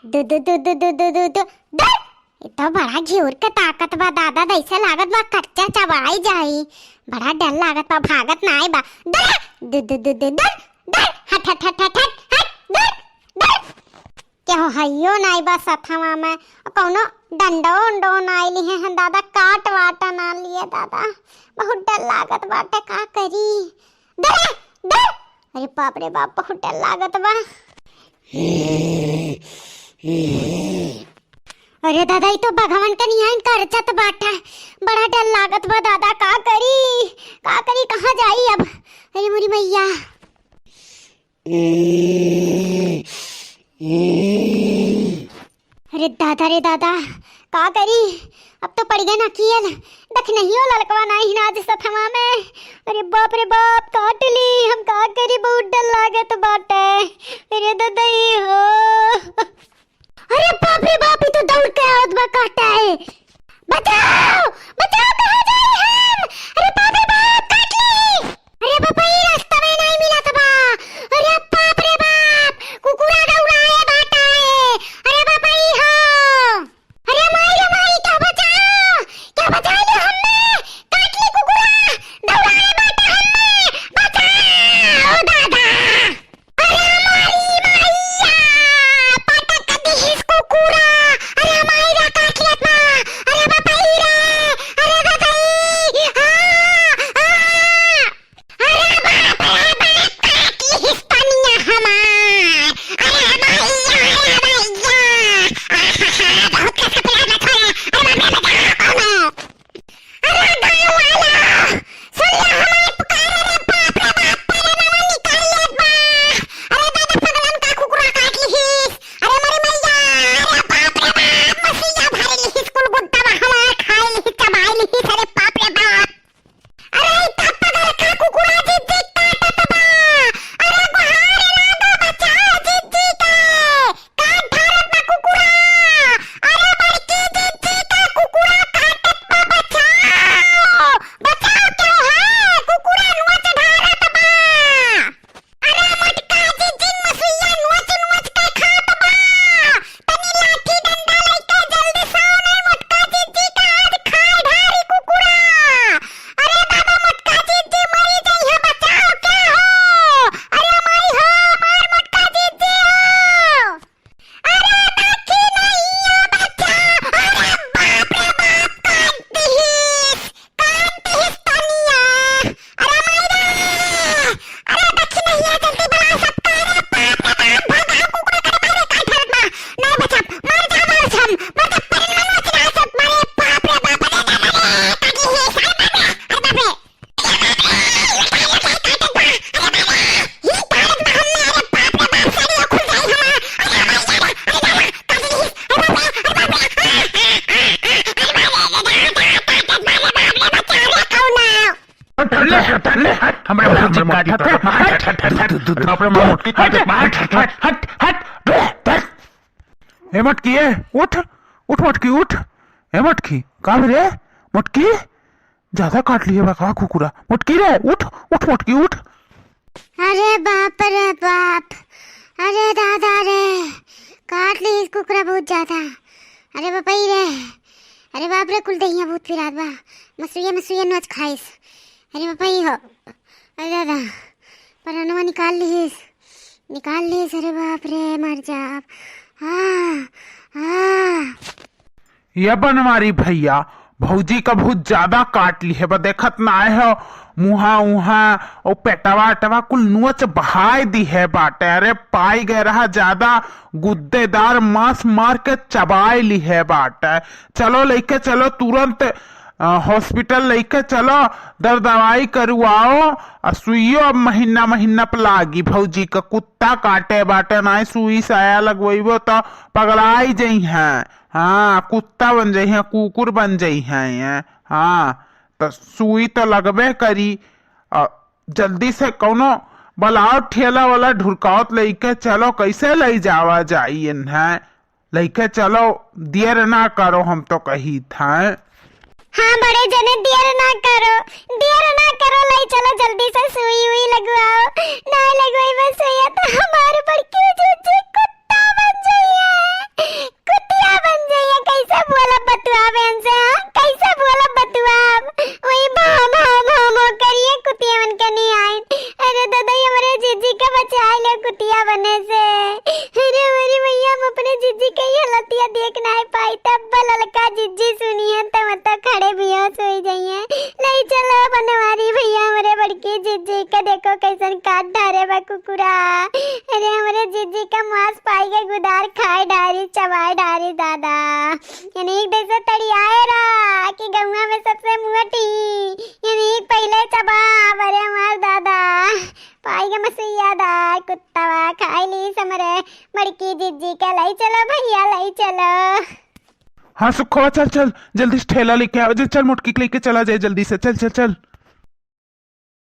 दु दु दु दु दु दु दु दु डर। तो बड़ा घिउर के ताकत बा दादा, दैसे लागत बा कच्चा चबाई जाई। बड़ा डर लागत बा, भागत ना आए बा। डर दु दु दु दु डर डर हट हट हट हट हट डर डर। क्या हइयो नाई बा सथवा में कौनो डंडो उंडो नाई लिए हैं दादा, काट वाटा ना लिए दादा, बहुत डर लागत बाटे, का करी। डर डर, अरे बाप रे बाप, बहुत डर लागत बा। अरे दादा ये तो भगवान का नियन करचत बाटा, बड़ा डर लागत बा दादा, का करी कहाँ जाई अब। अरे मोरी मैया। अरे दादा रे दादा, का करी, अब तो पड़ गए ना कियल, देख नहीं हो लड़कवा नहीं ना जिस थमा में। अरे बाप रे बाप, काट ली, हम का करी, बहुत डर लागत बाटे। अरे दादा ये हो, अरे बाप रे बाप, ये तो दौड़ के आवत बा, काटा है। बचाओ बचाओ, कहाँ जाए हम। अरे बाप रे बाप, काट ली। अरे बाबा ये रास्ता में नहीं मिला था। अरे बाप रे बाप, कुकुरा दौड़ाए बाटा है। अरे बाबा ये हो, अरे माई क्या बचा लो हमने, काट ली कुकुरा, दौड़ाए बाटा हमने, बचाओ दादा। अरे माई मैया, पटक दी इस कुकुरा। अरे माई रा काट लिया था। अरे बाबा ये रे, अरे बाबा ये, अरे बाप रे बाप, काट ली इस तनिया हमार। अरे मैया, बहुत कैसा पिला मत हो। अरे बाप रे बाप, अरे गाँव वाला सुन ले हमारे पुकारे रे, बाप रे बाप, तेरे नवा निकाल ले बा। अरे दादा पगलन का कुकुरा काट लीहिस। अरे मोरी मैया, अरे बाप रे बाप, मसीहा भर लीहिस, कुल गुड्डा हमार खाई लीहिस, चबाई लीहिस। अरे बाप रे बाप, अरे इतना पगल का कुकुरा जिद्दी काटत बा। अरे गुहार लागा, बचाओ जिद्दी के, काट धारत बा कुकुरा। अरे बड़की जिद्दी का कुकुरा काटत बा, बचाओ बचाओ, क्यों है कुकुरा नोच धारत बा। अरे मटका जिद्दी मसुइया नोच के खात बा। तनी लाठी डंडा लेके जल्दी से नहीं, मटका जिद्दी का आज खाए ढारी कुकुरा। अरे दादा मटका जिद्दी मरी गई है, बचाओ क्या हो। अरे माई हो, मार मटका जिद्दी हो। अरे बाकी नहीं है, बचाओ। अरे बाप रे बाप, काट दीहिस तनिया। अरे माई रे, अरे बाकी नहीं है, जल्दी बुला सकता। अरे बाप रे बाप, भागा कुकुरा के बारे काट धरत बा। नहीं बचा, मर जा परिन में नोच ना सब मारे। बाप रे बाप, अरे दादा रे, काट दीहिस। अरे बाप रे, अरे बाप रे, हमरे भौजी काटत है। बाप रे मां मोटकी काटत, हट। ए मटकी, उठ मटकी, उठ। ए मटकी, का रे मटकी, ज्यादा काट लिए बा का कुकुरा। मटकी रे, उठ मटकी, उठ। अरे बाप रे बाप, अरे दादा रे, काट ली इस कुकुरा बहुत ज्यादा। अरे बापा रे, अरे बाप रे, कुल दहिया बहुत फिरात बा, मसुइया नोच खाइस। अरे बापा हो, अरे दादा परनवा निकाल लीस। अरे बाप रे, मर जा। ये बनवारी भैया, भौजी का बहुत ज्यादा काट ली है, देखत ना आए हो, मुहा और पेटवा कुल नोच बहाई दी है बाटे। अरे पाई गए रहा ज्यादा गुद्देदार मांस मार के चबाई ली है बाटे। चलो लेके चलो तुरंत हॉस्पिटल लेके चलो, दवाई करवाओ। सुइयो अब महीना पे लागी भौजी का, कुत्ता काटे बाटे, ना सुई साया लगवेबो तो पगलाई जई हैं। हाँ, कुत्ता बन जाइ है, कुकुर बन जाइ है। हाँ, तो सुई तो लगबे करी। जल्दी से कौनो बलाओ ठेला वाला ढुरकावत लेके चलो, कैसे ले जावा जाई इन्हें, लेके चलो, देर ना करो, हम तो कही था। हाँ बड़े जने, देर ना करो, ले चलो जल्दी से, सुई लगवाओ। ना लगवाई बस सुइया तो हमारे बड़की कुत्ता बन जाइए। बने से। अरे हमारी भैया हम अपने जीजी के ही हलतिया देख नहीं पाई, तब ललका जीजी सुनी है तो मत खड़े बेहोश हो जाइए। नहीं चलो बनवारी भैया हमारे बड़की जीजी का देखो कैसन काट डारे बा कुकुरा। अरे हमारे जीजी का मांस पाई के गुदार खाए डारी चबाए डारी दादा। यानी एक जैसे तड़ियाए रहा कि गंगा में सबसे मोटी, यानी पहले चबा बरे हमार दादा पाई के मसैया दा कुत्ता खाई ली समरे बड़की जीजी का। लाई चलो भैया लाई चलो। हाँ सुखवा चल चल जल्दी से ठेला लेके आओ, चल मोटकी लेके चला जाए जल्दी से, चल चल चल।